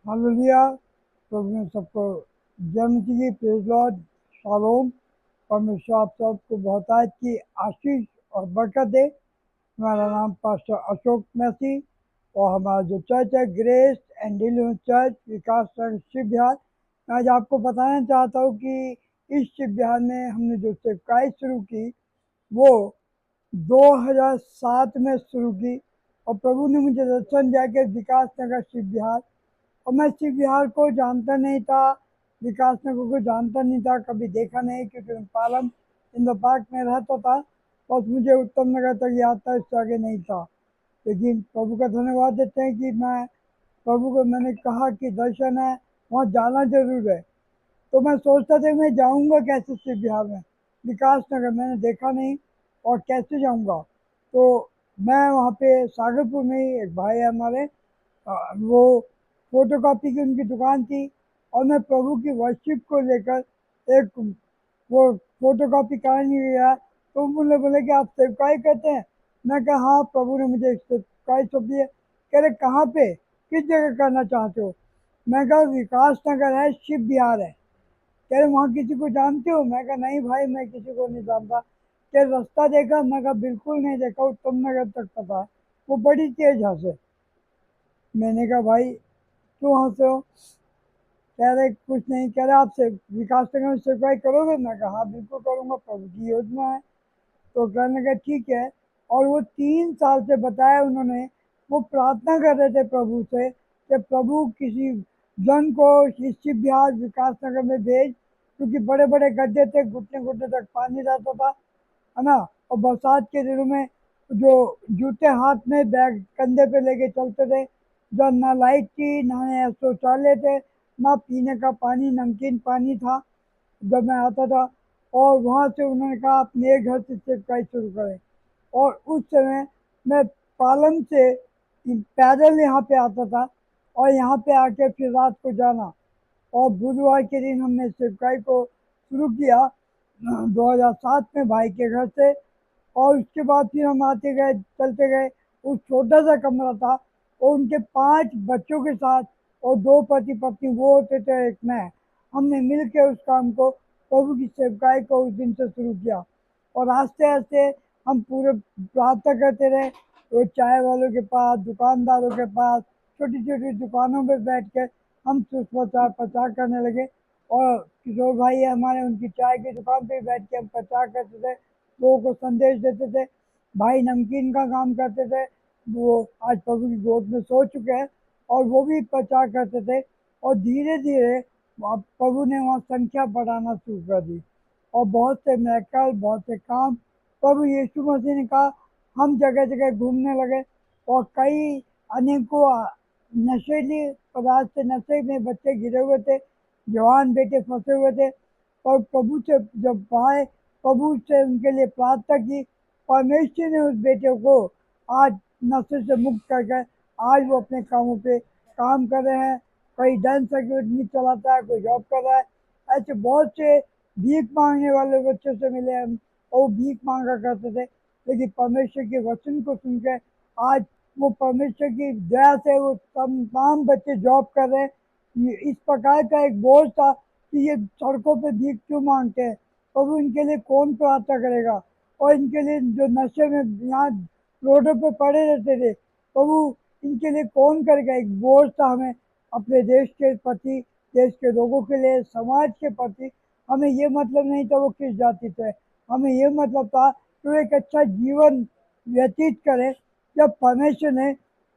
Hallelujah. प्रभु ने सबको जन्म की प्रेज लॉर्ड, शालोम। परमेश्वर आप सबको बहुतायत की आशीष और बरकत दे। हमारा नाम पास्टर अशोक मैसी और हमारा जो चर्च है ग्रेस एंड डिलीवरेंस चर्च विकास संघ शिव बिहार। मैं आज आपको बताना चाहता हूँ कि इस शिव बिहार में हमने जो सेवकाई शुरू की वो 2007 में शुरू की। और प्रभु ने मुझे दर्शन दिया कि विकास नगर शिव बिहार, और मैं शिव विहार को जानता नहीं था, विकास नगर को जानता नहीं था, कभी देखा नहीं, क्योंकि मैं पालम इन द पार्क में रहता था। बस मुझे उत्तम नगर तक याद था, इससे आगे नहीं था। लेकिन प्रभु का धन्यवाद देते हैं कि प्रभु को मैंने कहा कि दर्शन है, वहाँ जाना जरूर है। तो मैं सोचता था मैं जाऊँगा कैसे शिव विहार में, विकास नगर मैंने देखा नहीं और कैसे जाऊँगा। तो मैं वहाँ पे सागरपुर में ही एक भाई है हमारे, वो फोटोकॉपी की उनकी दुकान थी, और मैं प्रभु की वर्शिप को लेकर एक वो फोटोकॉपी कराने गया। तो बोले बोले कि आप सेवकाई करते हैं? मैं कहा हाँ, प्रभु ने मुझे एक सेवकाई सौंपी है। कह रहे कहाँ पे, किस जगह करना चाहते हो? मैं कहा विकास नगर है, शिव विहार है। कह रहे वहाँ किसी को जानते हो? मैं कहा नहीं भाई, मैं किसी को नहीं जानता। क्या रास्ता देखा? मैं कहा बिल्कुल नहीं देखा, उत्तम नगर तक पता है। वो बड़ी तेज हंसे। मैंने कहा भाई क्यों हंसे हो? कह रहे कुछ नहीं। कह रहे आप से विकास नगर में सेवकाई करोगे? मैं कहा हाँ बिल्कुल करूँगा, प्रभु की योजना है। तो कहने लगा ठीक है। और वो 3 साल से बताया उन्होंने, वो प्रार्थना कर रहे थे प्रभु से कि प्रभु किसी जन को इस शिव बिहार विकास नगर में भेज, क्योंकि बड़े बड़े गड्ढे थे, घुटने घुटने तक पानी रहता था, है ना। और बरसात के दिनों में जो जूते हाथ में बैग कंधे पे लेके चलते थे, जब ना लाइट थी ना शौचालय थे, ना पीने का पानी, नमकीन पानी था जब मैं आता था। और वहाँ से उन्होंने कहा आप मेरे घर से सेवकाई शुरू करें। और उस समय मैं पालन से पैदल यहाँ पे आता था, और यहाँ पे आके फिर रात को जाना। और बुधवार के दिन हमने सेवकाई को शुरू किया 2007 में भाई के घर से। और उसके बाद फिर हम आते गए, चलते गए। उस छोटा सा कमरा था, और उनके 5 बच्चों के साथ, और 2 पति पत्नी वो होते थे, एक मैं, हमने मिल के उस काम को, प्रभु की सेवकाई को उस दिन से शुरू किया। और आस्ते आस्ते हम पूरे प्रार्थना करते रहे। वो चाय वालों के पास, दुकानदारों के पास, छोटी छोटी दुकानों पे बैठ के हम सुसमाचार प्रचार करने लगे। और किशोर भाई है हमारे, उनकी चाय की दुकान पे बैठ के हम प्रचार करते थे, लोगों को संदेश देते थे। भाई नमकीन का काम करते थे, वो आज प्रभु की गोद में सो चुके हैं, और वो भी प्रचार करते थे। और धीरे धीरे प्रभु ने वहाँ संख्या बढ़ाना शुरू कर दी, और बहुत से मेरेकल, बहुत से काम प्रभु यीशु मसीह ने कहा। हम जगह जगह घूमने लगे, और कई अनेकों नशेली पदार्थ से नशे में बच्चे गिरे हुए थे, जवान बेटे फंसे हुए थे। और प्रभु से जब आए, प्रभु से उनके लिए प्रार्थना की, परमेश्वर ने उस बेटे को आज नशे से मुक्त कर गए। आज वो अपने कामों पे काम कर रहे हैं। कोई डांस एकेडमी चलाता है, कोई जॉब कर रहा है। ऐसे बहुत से भीख मांगने वाले बच्चों से मिले हम, और वो भीख मांगा करते थे, लेकिन परमेश्वर के वचन को सुन के आज वो परमेश्वर की दया से वो तमाम बच्चे जॉब कर रहे हैं। इस प्रकार का एक बोझ था कि ये सड़कों पे भीख क्यों मांगते हैं, प्रभु इनके लिए कौन प्रार्थना करेगा। और इनके लिए जो नशे में यहाँ रोडों पे पड़े रहते थे, प्रभु इनके लिए कौन करेगा। एक बोझ था हमें अपने देश के प्रति, देश के लोगों के लिए, समाज के प्रति। हमें ये मतलब नहीं था वो किस जाति से, हमें ये मतलब था कि वो एक अच्छा जीवन व्यतीत करें। जब परमेश्वर ने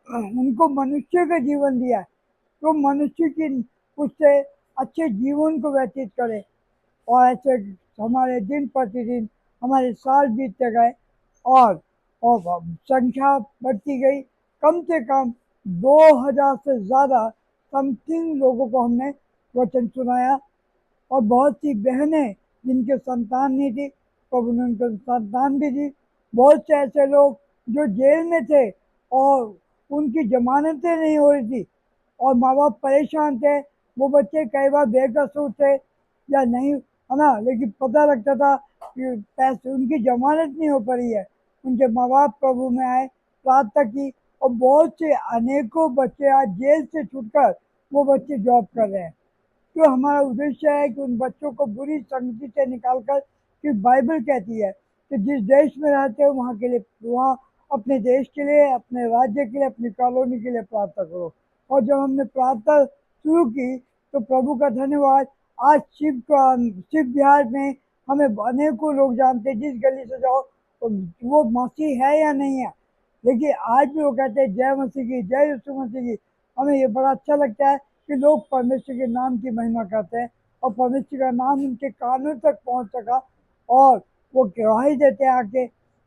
उनको मनुष्य का जीवन दिया है, तो मनुष्य की उससे अच्छे जीवन को व्यतीत करे। और ऐसे हमारे दिन प्रतिदिन हमारे साल बीतते गए, और और संख्या बढ़ती गई। कम से कम 2000 से ज़्यादा समथिंग लोगों को हमने वचन सुनाया। और बहुत सी बहनें जिनके संतान नहीं थी, प्रभु ने उनको संतान भी दी। बहुत से ऐसे लोग जो जेल में थे, और उनकी जमानतें नहीं हो रही थी, और माँ बाप परेशान थे। वो बच्चे कई बार बेकसूर थे या नहीं, है ना, लेकिन पता लगता था कि पैसे उनकी जमानत नहीं हो पा रही है। उनके माँ बाप प्रभु में आए, प्रार्थना की, और बहुत से अनेकों बच्चे आज जेल से छूटकर वो बच्चे जॉब कर रहे हैं। तो हमारा उद्देश्य है कि उन बच्चों को बुरी संगति से निकालकर, कि बाइबल कहती है कि जिस देश में रहते हो वहाँ के लिए, वहाँ अपने देश के लिए, अपने राज्य के लिए, अपनी कॉलोनी के लिए प्रार्थना करो। और जब हमने प्रार्थना शुरू की तो प्रभु का धन्यवाद, आज शिव बिहार में हमें अनेकों लोग जानते हैं। जिस गली से जाओ वो मसीह है या नहीं है, लेकिन आज भी वो कहते हैं जय मसीह की, जय यीशु मसीह की। हमें ये बड़ा अच्छा लगता है कि लोग परमेश्वर के नाम की महिमा करते हैं और परमेश्वर का नाम उनके कानों तक पहुंच सका, और वो गवाही देते हैं आके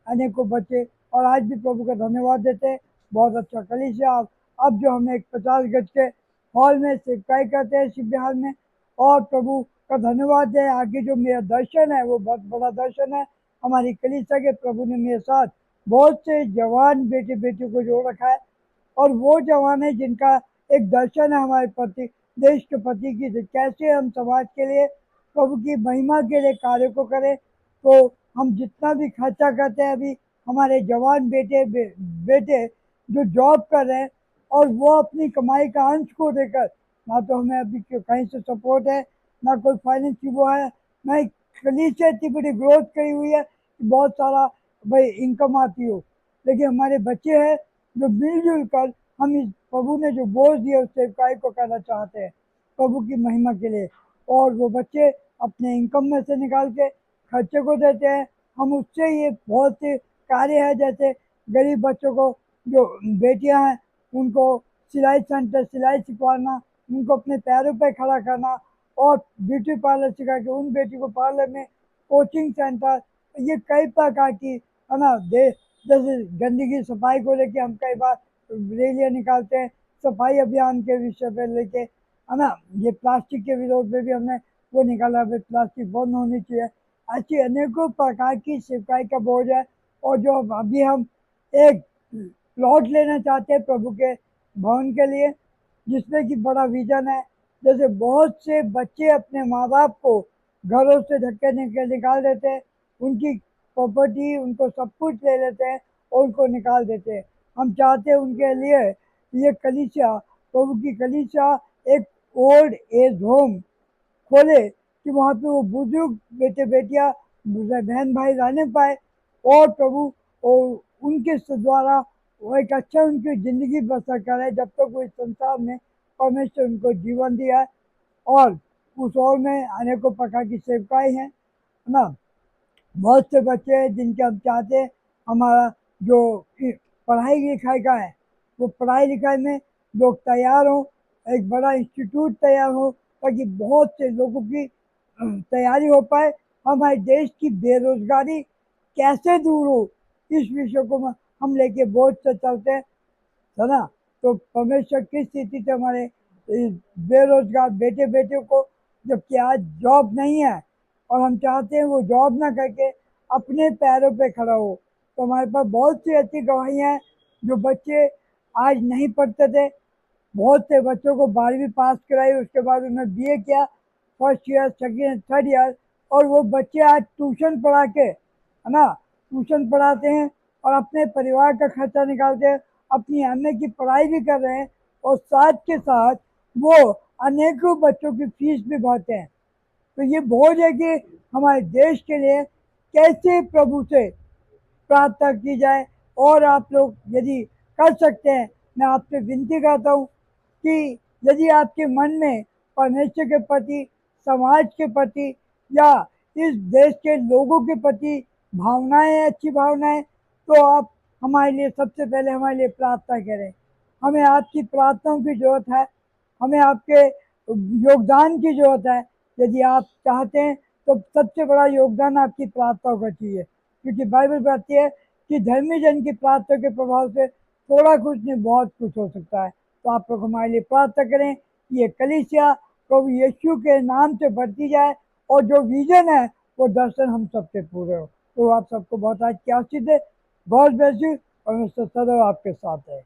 अनेकों बच्चे, और आज भी प्रभु का धन्यवाद देते हैं। बहुत अच्छा कलीसिया। अब जो हमें एक 50 गज के हॉल में सेवकाई करते हैं शिव बिहार में, और प्रभु का धन्यवाद है। आगे जो मेरा दर्शन है वो बहुत बड़ा दर्शन है। हमारी कलीसिया के प्रभु ने मेरे साथ बहुत से जवान बेटे बेटियों को जोड़ रखा है, और वो जवान है जिनका एक दर्शन है हमारे प्रति, देश के प्रति, की कैसे हम समाज के लिए, प्रभु की महिमा के लिए कार्य को करें। तो हम जितना भी खर्चा करते हैं, अभी हमारे जवान बेटे जो जॉब कर रहे हैं, और वो अपनी कमाई का अंश को देकर, ना तो हमें अभी कहीं से सपोर्ट है, ना कोई फाइनेंस की वो है, ना ही कलीसिया इतनी बड़ी ग्रोथ करी हुई है कि बहुत सारा भाई इनकम आती हो। लेकिन हमारे बच्चे हैं जो मिलजुल कर हम इस प्रभु ने जो बोझ दिया उस सेवकाई को करना चाहते हैं प्रभु की महिमा के लिए। और वो बच्चे अपने इनकम में से निकाल के खर्चे को देते हैं। हम उससे ये बहुत से कार्य है, जैसे गरीब बच्चों को, जो बेटियां हैं उनको सिलाई सेंटर, सिलाई सिखवाना, उनको अपने पैरों पर खड़ा करना, और ब्यूटी पार्लर सिखा के उन बेटी को पार्लर में कोचिंग सेंटर, ये कई प्रकार की है ना। जैसे गंदगी सफाई को लेके हम कई बार रैलियां निकालते हैं, सफाई अभियान के विषय पे लेके, है ना। ये प्लास्टिक के विरोध में भी हमने वो निकाला है, प्लास्टिक बंद होनी चाहिए। ऐसी अनेकों प्रकार की सेवकाई का बोझ है। और जो अभी हम एक प्लॉट लेना चाहते हैं प्रभु के भवन के लिए, जिसमें कि बड़ा विजन है। जैसे बहुत से बच्चे अपने माँ बाप को घरों से धक्के निकाल देते हैं, उनकी प्रॉपर्टी, उनको सब कुछ ले लेते हैं और उनको निकाल देते हैं। हम चाहते हैं उनके लिए ये कलीसिया, प्रभु की कलीसिया, एक ओल्ड एज होम खोले, कि वहाँ पे वो बुजुर्ग बेटे बेटियां, बहन भाई रहने पाए, और प्रभु और उनके द्वारा वो एक अच्छा उनकी जिंदगी बसर करे जब तक वो इस संसार में परमेश्वर उनको जीवन दिया है। और उस ओर में अनेकों प्रकार की सेवकाएं हैं, है ना। बहुत से बच्चे हैं जिनके हम चाहते हैं हमारा जो पढ़ाई लिखाई का है, वो पढ़ाई लिखाई में लोग तैयार हों, एक बड़ा इंस्टीट्यूट तैयार हो, ताकि बहुत से लोगों की तैयारी हो पाए। हमारे देश की बेरोजगारी कैसे दूर हो, इस विषय को हम लेके बहुत से चलते हैं, है ना। तो परमेश्वर किस स्थिति से हमारे बेरोजगार बेटे बेटियों को, जबकि आज जॉब नहीं है, और हम चाहते हैं वो जॉब ना करके अपने पैरों पे खड़ा हो। तो हमारे पास बहुत सी अच्छी गवाहियाँ हैं। जो बच्चे आज नहीं पढ़ते थे, बहुत से बच्चों को 12वीं पास कराई, उसके बाद उन्होंने बीए किया, first year, second, third year, और वो बच्चे आज ट्यूशन पढ़ा के, है ना, ट्यूशन पढ़ाते हैं और अपने परिवार का खर्चा निकालते हैं, अपनी एमए की पढ़ाई भी कर रहे हैं, और साथ के साथ वो अनेकों बच्चों की फीस भी भरते हैं। तो ये बोझ है कि हमारे देश के लिए कैसे प्रभु से प्रार्थना की जाए। और आप लोग यदि कर सकते हैं, मैं आपसे विनती करता हूँ कि यदि आपके मन में परमेश्वर के प्रति, समाज के प्रति, या इस देश के लोगों के प्रति भावनाएं, अच्छी भावनाएं, तो आप हमारे लिए, सबसे पहले हमारे लिए प्रार्थना करें। हमें आपकी प्रार्थनाओं की जरूरत है, हमें आपके योगदान की जरूरत है। यदि आप चाहते हैं तो सबसे बड़ा योगदान आपकी प्रार्थनाओं का चाहिए, क्योंकि बाइबल कहती है कि धर्मी जन की प्रार्थना के प्रभाव से थोड़ा कुछ नहीं बहुत कुछ हो सकता है। तो आप लोग हमारे लिए प्रार्थना करें कि ये कलीसिया प्रभु यीशु के नाम से बढ़ती जाए, और जो विजन है वो दर्शन हम सबके पूरे हो। तो आप सबको बहुत आज की आशीष दे। गॉड ब्लेस यू, और सदैव आपके साथ है।